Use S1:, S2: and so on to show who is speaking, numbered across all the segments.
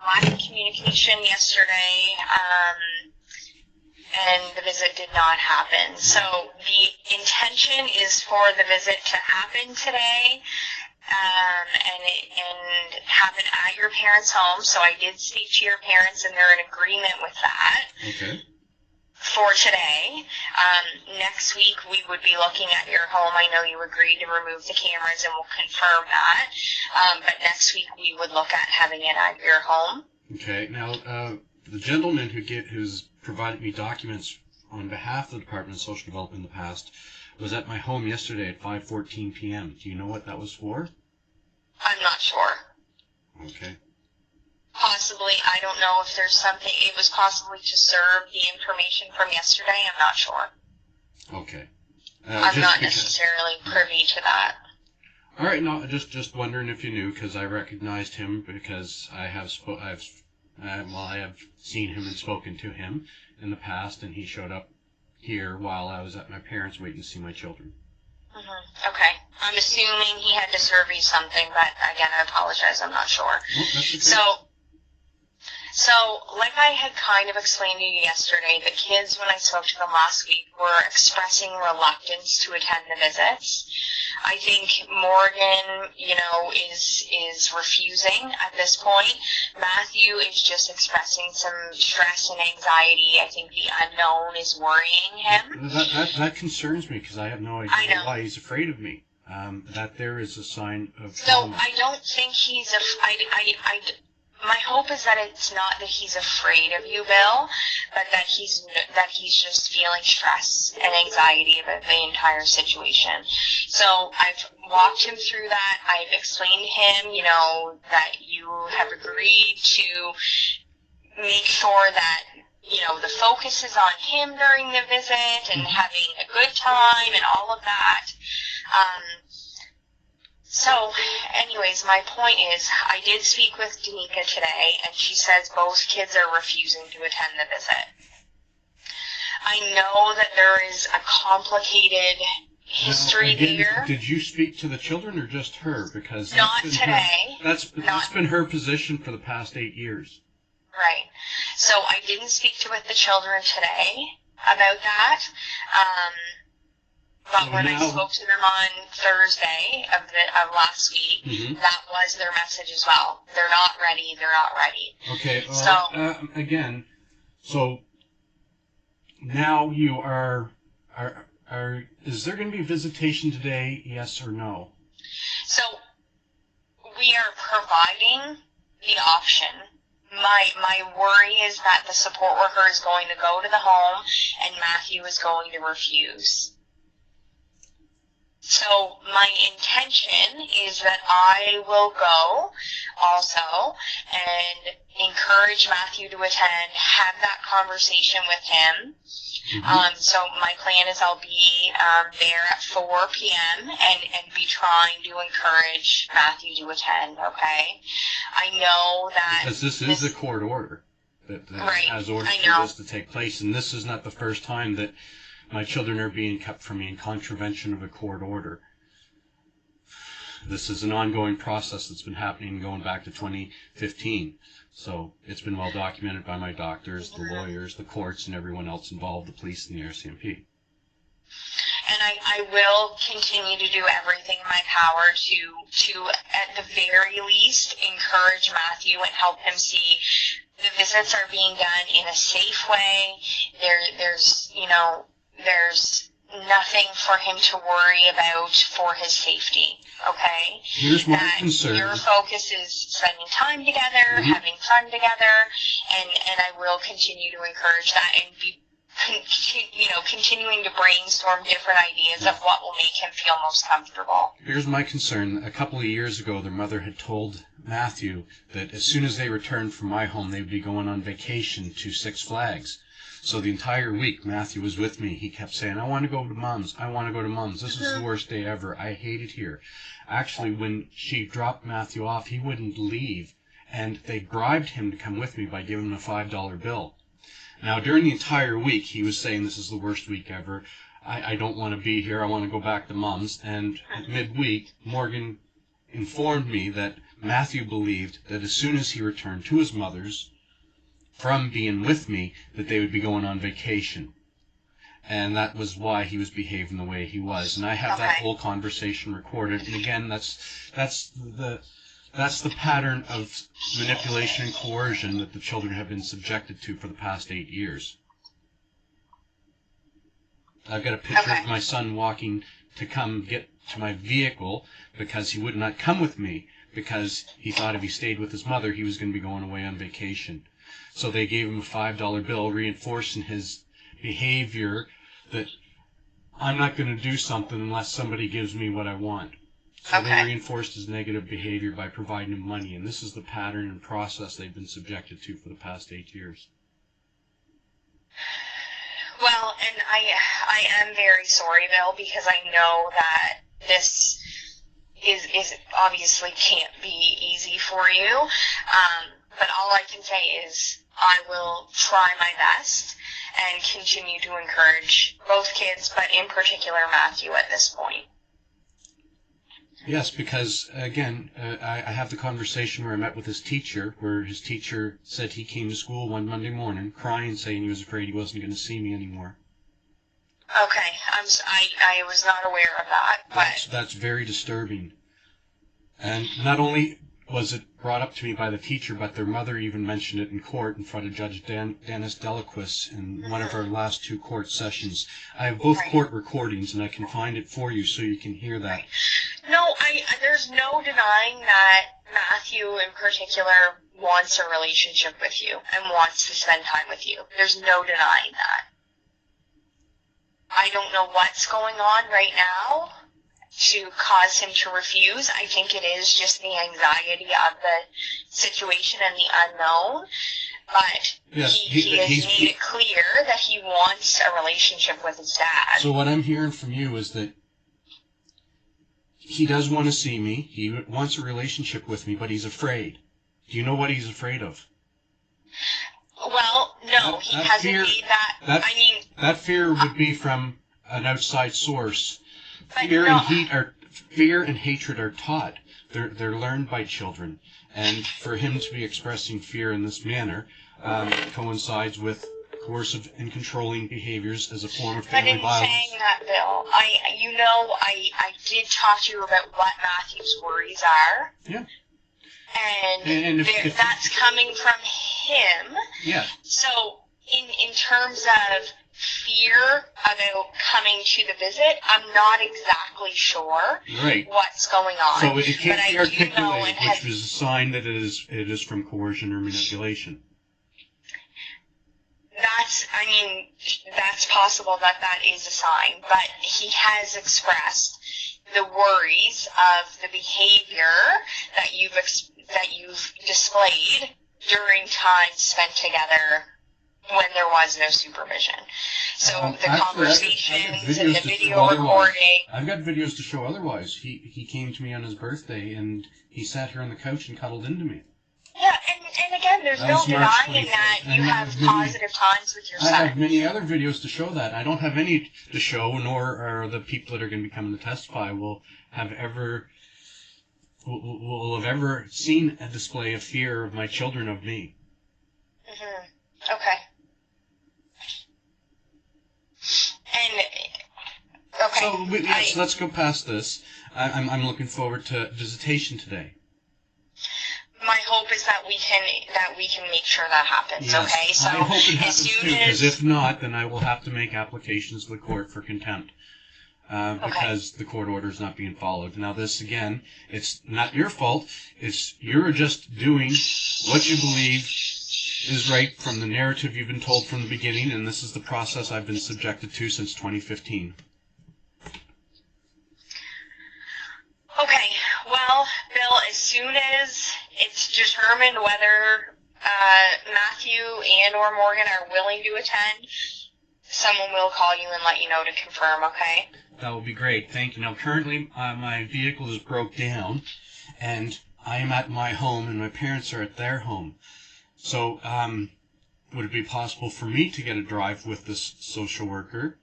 S1: lack of communication yesterday, and the visit did not happen. So the intention is for the visit to happen today, and happen at your parents' home. So I did speak to your parents, and they're in agreement with that.
S2: Okay.
S1: For today. Next week we would be looking at your home. I know you agreed to remove the cameras, and we'll confirm that. But next week we would look at having it at your home.
S2: Okay. Now, the gentleman who's provided me documents on behalf of the Department of Social Development in the past was at my home yesterday at 5:14 p.m. Do you know what that was for?
S1: I'm not sure.
S2: Okay.
S1: Possibly, I don't know if there's something, it was possibly to serve the information from yesterday, I'm not sure.
S2: Okay.
S1: I'm not necessarily privy to that.
S2: All right, no, just wondering if you knew, because I recognized him because I have seen him and spoken to him in the past, and he showed up here while I was at my parents' waiting to see my children.
S1: Mm-hmm. Okay. I'm assuming he had to serve you something, but again, I apologize, I'm not sure.
S2: Oh, that's okay.
S1: So, like I had kind of explained to you yesterday, the kids, when I spoke to them last week, were expressing reluctance to attend the visits. I think Morgan, is refusing at this point. Matthew is just expressing some stress and anxiety. I think the unknown is worrying him.
S2: That concerns me, because I have no idea why he's afraid of me. That there is a sign of trauma.
S1: So I don't think he's my hope is that it's not that he's afraid of you, Bill, but that he's just feeling stress and anxiety about the entire situation. So I've walked him through that. I've explained to him, that you have agreed to make sure that, the focus is on him during the visit and having a good time and all of that. So, anyways, my point is, I did speak with Danica today, and she says both kids are refusing to attend the visit. I know that there is a complicated history there.
S2: Did you speak to the children or just her? Because
S1: not today.
S2: That's been her position for the past 8 years.
S1: Right. So I didn't speak with the children today about that. But when I spoke to them on Thursday of last week, that was their message as well. They're not ready. They're not ready.
S2: Okay. Again, so now you are. Is there going to be visitation today? Yes or no?
S1: So we are providing the option. My worry is that the support worker is going to go to the home and Matthew is going to refuse. So my intention is that I will go also and encourage Matthew to attend, have that conversation with him. So my plan is I'll be there at 4 p.m. and be trying to encourage Matthew to attend, okay? I know that...
S2: Because this is a court order that has orders for this to take place, and this is not the first time that my children are being kept from me in contravention of a court order. This is an ongoing process that's been happening going back to 2015. So it's been well documented by my doctors, the lawyers, the courts, and everyone else involved, the police and the RCMP.
S1: And I will continue to do everything in my power to at the very least, encourage Matthew and help him see the visits are being done in a safe way. There's nothing for him to worry about for his safety, okay?
S2: Here's my concern.
S1: Your focus is spending time together, having fun together, and I will continue to encourage that and be, continuing to brainstorm different ideas of what will make him feel most comfortable.
S2: Here's my concern. A couple of years ago, their mother had told Matthew that as soon as they returned from my home, they would be going on vacation to Six Flags. So the entire week, Matthew was with me. He kept saying, I want to go to Mom's. I want to go to Mom's. This is the worst day ever. I hate it here. Actually, when she dropped Matthew off, he wouldn't leave. And they bribed him to come with me by giving him a $5 bill. Now, during the entire week, he was saying, this is the worst week ever. I don't want to be here. I want to go back to Mom's. And at midweek, Morgan informed me that Matthew believed that as soon as he returned to his mother's from being with me, that they would be going on vacation. And that was why he was behaving the way he was. And I have that whole conversation recorded. And again, that's the pattern of manipulation and coercion that the children have been subjected to for the past 8 years. I've got a picture of my son walking to come get to my vehicle because he would not come with me because he thought if he stayed with his mother, he was going to be going away on vacation. So they gave him a $5 bill, reinforcing his behavior that I'm not going to do something unless somebody gives me what I want. So they reinforced his negative behavior by providing him money, and this is the pattern and process they've been subjected to for the past 8 years.
S1: Well, and I am very sorry, Bill, because I know that this is obviously can't be easy for you. But all I can say is I will try my best and continue to encourage both kids, but in particular Matthew at this point.
S2: Yes, because, again, I have the conversation where I met with his teacher, where his teacher said he came to school one Monday morning crying, saying he was afraid he wasn't going to see me anymore.
S1: Okay, I was not aware of that. But
S2: That's very disturbing. And not only was it brought up to me by the teacher, but their mother even mentioned it in court in front of Judge Dennis Delaquis in one of our last 2 court sessions. I have both court recordings, and I can find it for you so you can hear that.
S1: No, there's no denying that Matthew in particular wants a relationship with you and wants to spend time with you. There's no denying that. I don't know what's going on right now to cause him to refuse. I think it is just the anxiety of the situation and the unknown. But yes, he has made it clear that he wants a relationship with his dad.
S2: So what I'm hearing from you is that he does want to see me. He wants a relationship with me, but he's afraid. Do you know what he's afraid of?
S1: Well, no, he hasn't made that.
S2: That fear would be from an outside source. Fear and hatred are taught. They're learned by children, and for him to be expressing fear in this manner coincides with coercive and controlling behaviors as a form of family violence.
S1: But in saying that, Bill, I did talk to you about what Matthew's worries are.
S2: Yeah.
S1: And if that's coming from him.
S2: Yeah.
S1: So in terms of fear about coming to the visit, I'm not exactly sure what's going on.
S2: So it can't be articulated, which is a sign that it is from coercion or manipulation.
S1: That's possible that is a sign, but he has expressed the worries of the behavior that you've displayed during time spent together when there was no supervision. So the conversations and the video recording.
S2: I've got videos to show otherwise. He came to me on his birthday and he sat here on the couch and cuddled into me.
S1: Yeah, and again, there's no denying that you have positive times with your son.
S2: I have many other videos to show that. I don't have any to show, nor are the people that are going to be coming to testify will have ever seen a display of fear of my children of me.
S1: Mm-hmm. Okay.
S2: So let's go past this. I'm looking forward to visitation today.
S1: My hope is that we can make sure that happens.
S2: Yes,
S1: okay, so
S2: I hope it happens too, because if not, then I will have to make applications to the court for contempt because the court order is not being followed. Now, this again, it's not your fault. You're just doing what you believe is right from the narrative you've been told from the beginning, and this is the process I've been subjected to since 2015.
S1: Okay, well, Bill, as soon as it's determined whether Matthew and or Morgan are willing to attend, someone will call you and let you know to confirm, okay?
S2: That will be great. Thank you. Now, currently, my vehicle is broke down, and I am at my home, and my parents are at their home. So, would it be possible for me to get a drive with this social worker?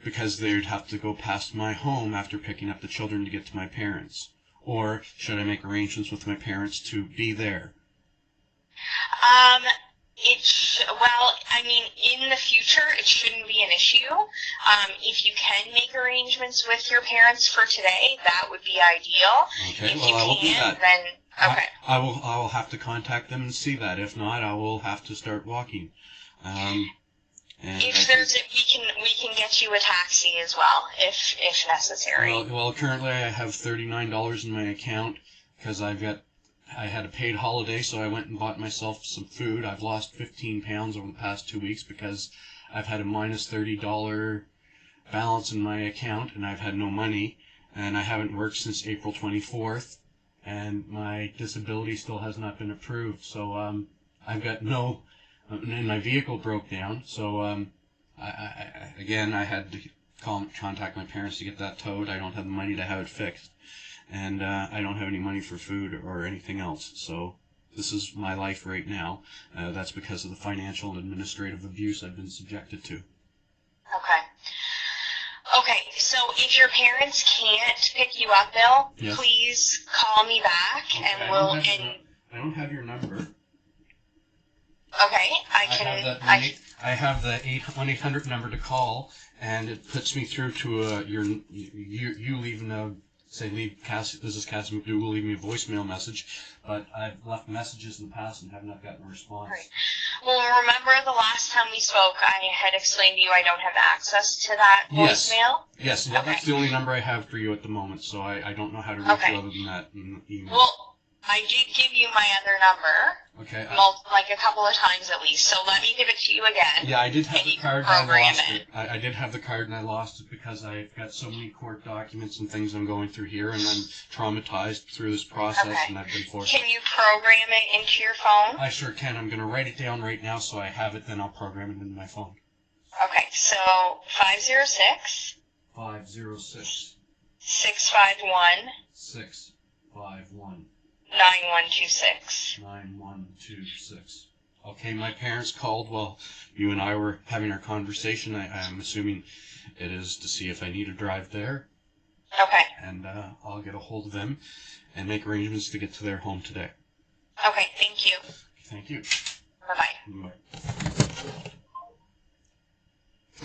S2: Because they would have to go past my home after picking up the children to get to my parents. or should I make arrangements with my parents to be there?
S1: Well, I mean, in the future, it shouldn't be an issue. If you can make arrangements with your parents for today, that would be ideal.
S2: Okay,
S1: if
S2: well,
S1: you
S2: I will do
S1: can't,
S2: that.
S1: then okay.
S2: I will have to contact them and see that. If not, I will have to start walking.
S1: If we can get you a taxi as well, if necessary.
S2: Well, currently I have $39 in my account because I had a paid holiday, so I went and bought myself some food. I've lost 15 pounds over the past 2 weeks because I've had a minus $30 balance in my account, and I've had no money, and I haven't worked since April 24th, and my disability still has not been approved. So I've got no, and my vehicle broke down. So I had to contact my parents to get that towed. I don't have the money to have it fixed. And I don't have any money for food or anything else. So this is my life right now. That's because of the financial and administrative abuse I've been subjected to.
S1: Okay, so if your parents can't pick you up, Bill,
S2: yes.
S1: Please call me back,
S2: okay,
S1: and
S2: I don't have your number.
S1: Okay,
S2: I have the 1-800 number to call, and it puts me through to you leaving a. Say, Cassie, this is Cassie MacDougall, leave me a voicemail message, but I've left messages in the past and have not gotten a response.
S1: Right. Well, remember the last time we spoke, I had explained to you I don't have access to that voicemail?
S2: Yes, well, that's the only number I have for you at the moment, so I don't know how to reach you other than that in the email.
S1: Well, I did give you my other number.
S2: Okay.
S1: Like a couple of times at least. So let me give it to you again.
S2: Yeah, I did have the card and I lost it. I did have the card and I lost it because I've got so many court documents and things I'm going through here, and I'm traumatized through this process, and I've been forced.
S1: Can you program it into your phone?
S2: I sure can. I'm going to write it down right now so I have it, then I'll program it into my phone.
S1: Okay, so 506 651 9126.
S2: 9126. Okay, my parents called while you and I were having our conversation. I'm assuming it is to see if I need to drive there.
S1: Okay.
S2: And I'll get a hold of them and make arrangements to get to their home today.
S1: Okay, thank you.
S2: Thank you.
S1: Bye-bye.
S2: Bye.